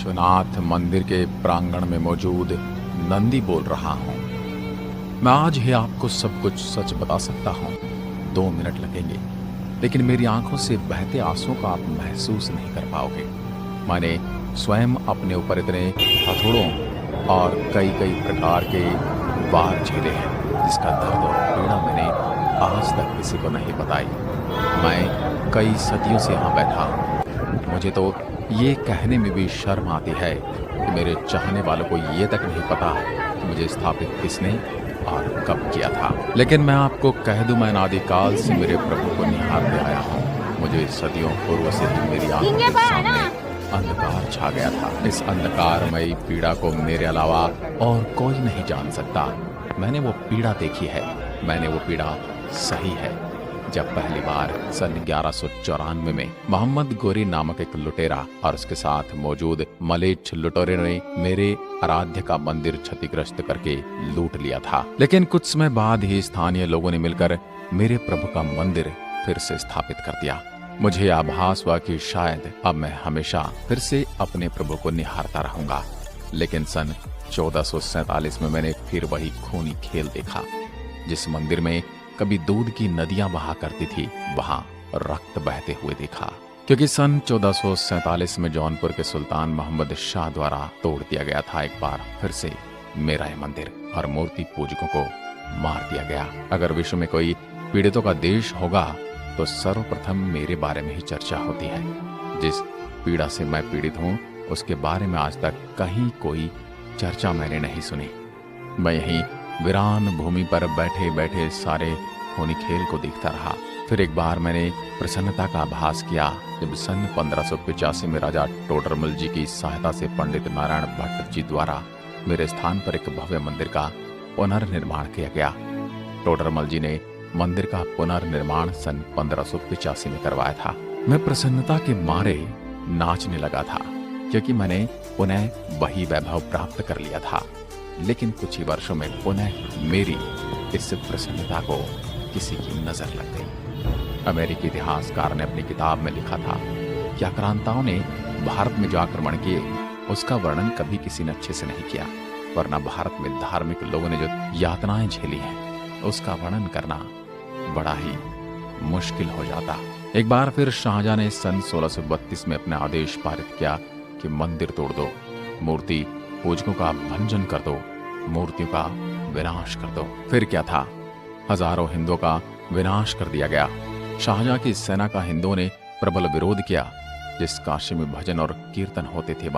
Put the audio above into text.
विश्वनाथ मंदिर के प्रांगण में मौजूद नंदी बोल रहा हूँ। मैं आज ही आपको सब कुछ सच बता सकता हूँ। 2 मिनट लगेंगे, लेकिन मेरी आंखों से बहते आंसुओं का आप महसूस नहीं कर पाओगे। मैंने स्वयं अपने ऊपर इतने हथौड़ों और कई कई प्रकार के वार झेले हैं, जिसका दर्द और पीड़ा मैंने आज तक किसी को नहीं बताई। मैं कई सदियों से यहाँ बैठा हूँ। मुझे तो ये कहने में भी शर्म आती है कि मेरे चाहने वालों को ये तक नहीं पता कि मुझे स्थापित किसने और कब किया था। लेकिन मैं आपको कह दूं, मैं अनादिकाल से मेरे प्रभु को निहारते आया हूँ। मुझे सदियों पूर्व से ही मेरी आंखों के सामने अंधकार छा गया था। इस अंधकारमयी पीड़ा को मेरे अलावा और कोई नहीं जान सकता। मैंने वो पीड़ा देखी है, मैंने वो पीड़ा सही है। जब पहली बार सन 1194 में मोहम्मद गोरी नामक एक लुटेरा और उसके साथ मौजूद मलेच्छ लुटेरे ने मेरे आराध्य का मंदिर क्षतिग्रस्त करके लूट लिया था। लेकिन कुछ समय बाद ही स्थानीय लोगों ने मिलकर मेरे प्रभु का मंदिर फिर से स्थापित कर दिया। मुझे आभास हुआ कि शायद अब मैं हमेशा फिर से अपने प्रभु को निहारता रहूंगा। लेकिन सन 1447 में मैंने फिर वही खूनी खेल देखा। जिस मंदिर में कभी दूध की नदियां बहा करती थी, वहां रक्त बहते हुए देखा। क्योंकि सन 1447 में जौनपुर के सुल्तान मोहम्मद शाह द्वारा तोड़ दिया गया था एक बार फिर से मेरा यह मंदिर, और मूर्ति पूजकों को मार दिया गया। अगर विश्व में कोई पीड़ितों का देश होगा तो सर्वप्रथम मेरे बारे में ही चर्चा होती है। जिस पीड़ा से मैं पीड़ित हूँ उसके बारे में आज तक कहीं कोई चर्चा मैंने नहीं सुनी। मैं यहीं वीरान भूमि पर बैठे बैठे सारे खूनी खेल को देखता रहा। फिर एक बार मैंने प्रसन्नता का आभास किया जब सन 1585 में राजा टोडरमल जी की सहायता से पंडित नारायण भट्ट जी द्वारा मेरे स्थान पर एक भव्य मंदिर का पुनर्निर्माण किया गया। टोडरमल जी ने मंदिर का पुनर्निर्माण सन 1585 में करवाया था। मैं प्रसन्नता के मारे नाचने लगा था, क्योंकि मैंने पुनः वही वैभव प्राप्त कर लिया था। लेकिन कुछ ही वर्षों में पुनः मेरी इस प्रसन्नता को किसी की नजर लग गई। अमेरिकी इतिहासकार ने अपनी किताब में लिखा था कि आक्रांताओं ने भारत में जो आक्रमण किए उसका वर्णन कभी किसी ने अच्छे से नहीं किया, वरना भारत में धार्मिक लोगों ने जो यातनाएं झेली हैं उसका वर्णन करना बड़ा ही मुश्किल हो जाता। एक बार फिर शाहजहां ने सन 1632 में अपना आदेश पारित किया कि मंदिर तोड़ दो, मूर्ति पूजकों का भंजन कर दो, मूर्तियों का विनाश कर दो। फिर क्या था, हजारों हिंदुओं का विनाश कर दिया गया। शाहजहां की सेना का हिंदुओं ने प्रबल विरोध किया। जिस काशी में भजन और कीर्तन होते थे वहां